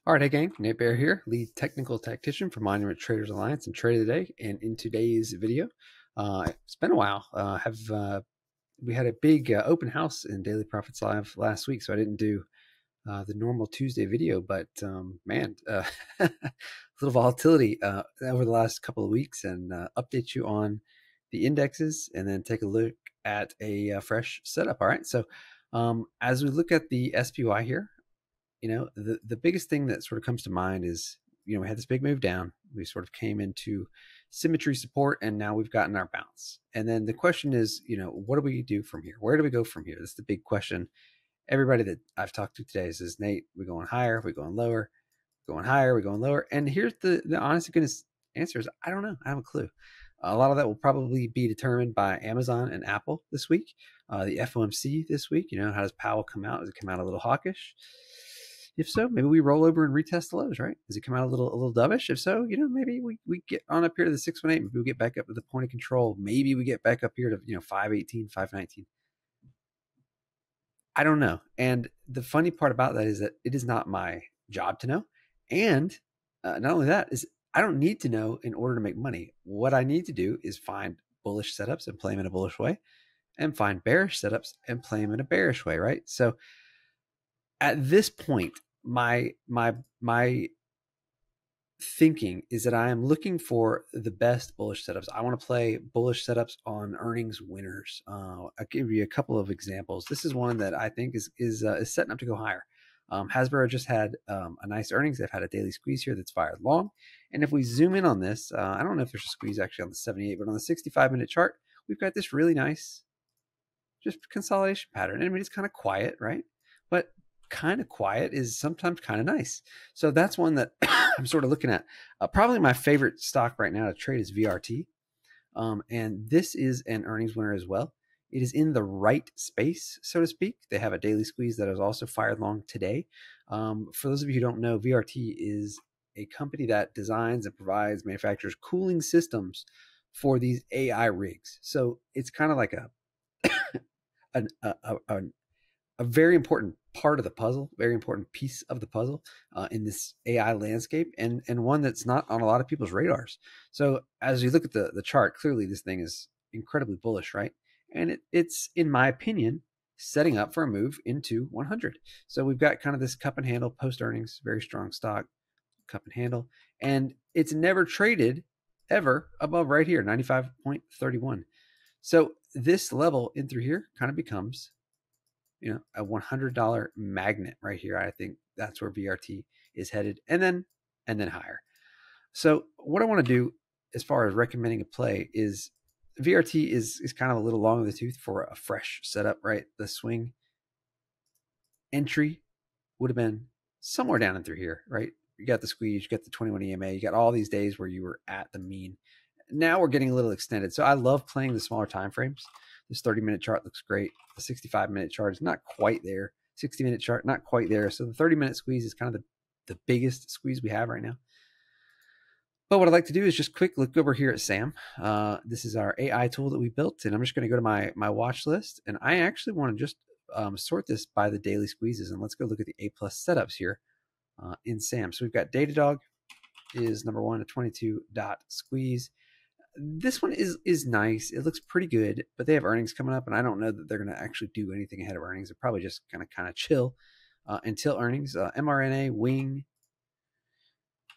All right, hey gang, Nate Bear here, lead technical tactician for Monument Traders Alliance and Trade of the Day. And in today's video, it's been a while. We had a big open house in Daily Profits Live last week, so I didn't do the normal Tuesday video. But man, a little volatility over the last couple of weeks, and update you on the indexes, and then take a look at a fresh setup. All right, so as we look at the SPY here. The biggest thing that sort of comes to mind is, we had this big move down. We sort of came into symmetry support, and now we've gotten our bounce. And then the question is, what do we do from here? Where do we go from here? That's the big question. Everybody that I've talked to today says, Nate, we're going higher, we're going lower, we're going higher, we're going lower. And here's the honest to goodness answer is, I don't know. I have a clue. A lot of that will probably be determined by Amazon and Apple this week. The FOMC this week, how does Powell come out? Does it come out a little hawkish? If so, maybe we roll over and retest the lows, right? Does it come out a little dovish? If so, maybe we get on up here to the 618. Maybe we get back up to the point of control. Maybe we get back up here to 518, 519. I don't know. And the funny part about that is that it is not my job to know. And not only that, is I don't need to know in order to make money. What I need to do is find bullish setups and play them in a bullish way, and find bearish setups and play them in a bearish way, right? So at this point, my thinking is that I am looking for the best bullish setups. I want to play bullish setups on earnings winners. I'll give you a couple of examples. This is one that I think is setting up to go higher. Hasbro just had a nice earnings. They've had a daily squeeze here that's fired long. And if we zoom in on this, I don't know if there's a squeeze actually on the 78, but on the 65-minute chart, we've got this really nice just consolidation pattern. I mean, it's kind of quiet, right? But kind of quiet is sometimes kind of nice. So that's one that I'm sort of looking at. Probably my favorite stock right now to trade is VRT. And this is an earnings winner as well. It is in the right space, so to speak. They have a daily squeeze that is also fired long today. For those of you who don't know, VRT is a company that designs and provides manufacturers cooling systems for these AI rigs. So it's kind of like a very important part of the puzzle, very important piece of the puzzle in this AI landscape, and one that's not on a lot of people's radars. So as you look at the chart, clearly this thing is incredibly bullish, right? And it's, in my opinion, setting up for a move into 100. So we've got kind of this cup and handle post earnings, very strong stock, cup and handle, and it's never traded ever above right here, 95.31. So this level in through here kind of becomes a $100 magnet right here. I think that's where VRT is headed, and then higher. So what I want to do as far as recommending a play is VRT is kind of a little long in the tooth for a fresh setup, right? The swing entry would have been somewhere down in through here, right? You got the squeeze, you got the 21 EMA, you got all these days where you were at the mean. Now we're getting a little extended. So I love playing the smaller time frames. This 30-minute chart looks great. The 65-minute chart is not quite there. 60-minute chart, not quite there. So the 30-minute squeeze is kind of the biggest squeeze we have right now. But what I'd like to do is just quick look over here at SAM. This is our AI tool that we built, and I'm just going to go to my watch list. And I actually want to just sort this by the daily squeezes. And let's go look at the A+ setups here in SAM. So we've got Datadog is number one, a 22 dot squeeze. This one is nice. It looks pretty good, but they have earnings coming up, and I don't know that they're going to actually do anything ahead of earnings. They're probably just going to kind of chill until earnings. mRNA, Wing,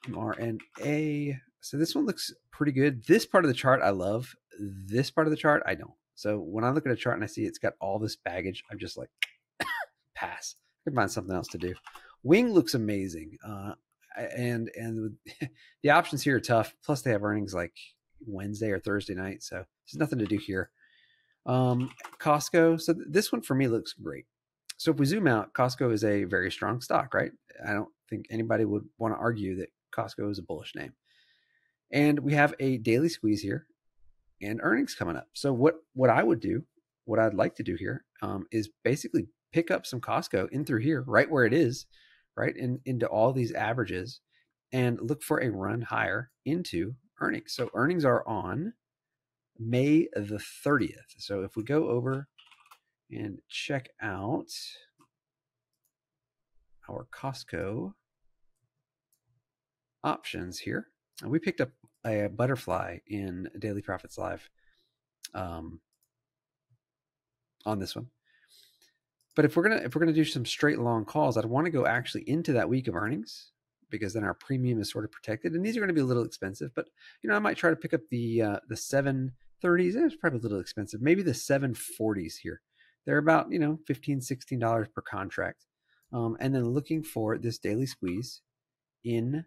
mRNA. So this one looks pretty good. This part of the chart I love. This part of the chart I don't. So when I look at a chart and I see it's got all this baggage, I'm just like, pass. I can find something else to do. Wing looks amazing, and the options here are tough. Plus they have earnings like Wednesday or Thursday night, so there's nothing to do here. Costco, so this one for me looks great. So if we zoom out, Costco is a very strong stock, right? I don't think anybody would want to argue that Costco is a bullish name. And we have a daily squeeze here and earnings coming up. So what I would do, what I'd like to do here is basically pick up some Costco in through here, right where it is, right into all these averages, and look for a run higher into earnings. So earnings are on May the 30th. So if we go over and check out our Costco options here. And we picked up a butterfly in Daily Profits Live on this one. But if we're gonna do some straight long calls, I'd want to go actually into that week of earnings, because then our premium is sort of protected. And these are going to be a little expensive, but I might try to pick up the 730s. It's probably a little expensive. Maybe the 740s here. They're about $15, $16 per contract. And then looking for this daily squeeze in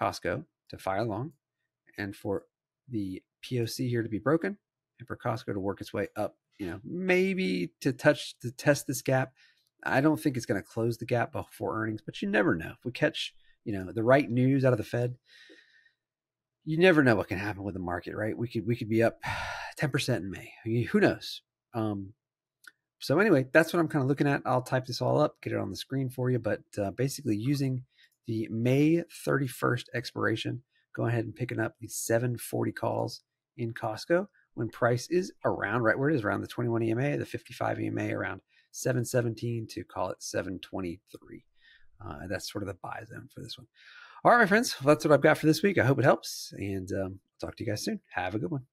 Costco to fire along, and for the POC here to be broken, and for Costco to work its way up, maybe to test this gap. I don't think it's going to close the gap before earnings, but you never know. If we catch, the right news out of the Fed, you never know what can happen with the market, right? We could be up 10% in May. Who knows? So anyway, that's what I'm kind of looking at. I'll type this all up, get it on the screen for you. But basically using the May 31st expiration, go ahead and picking up the 740 calls in Costco when price is around right where it is, around the 21 EMA, the 55 EMA, around 717 to call it 723. That's sort of the buy zone for this one. All right, my friends, well, that's what I've got for this week. I hope it helps, and I'll talk to you guys soon. Have a good one.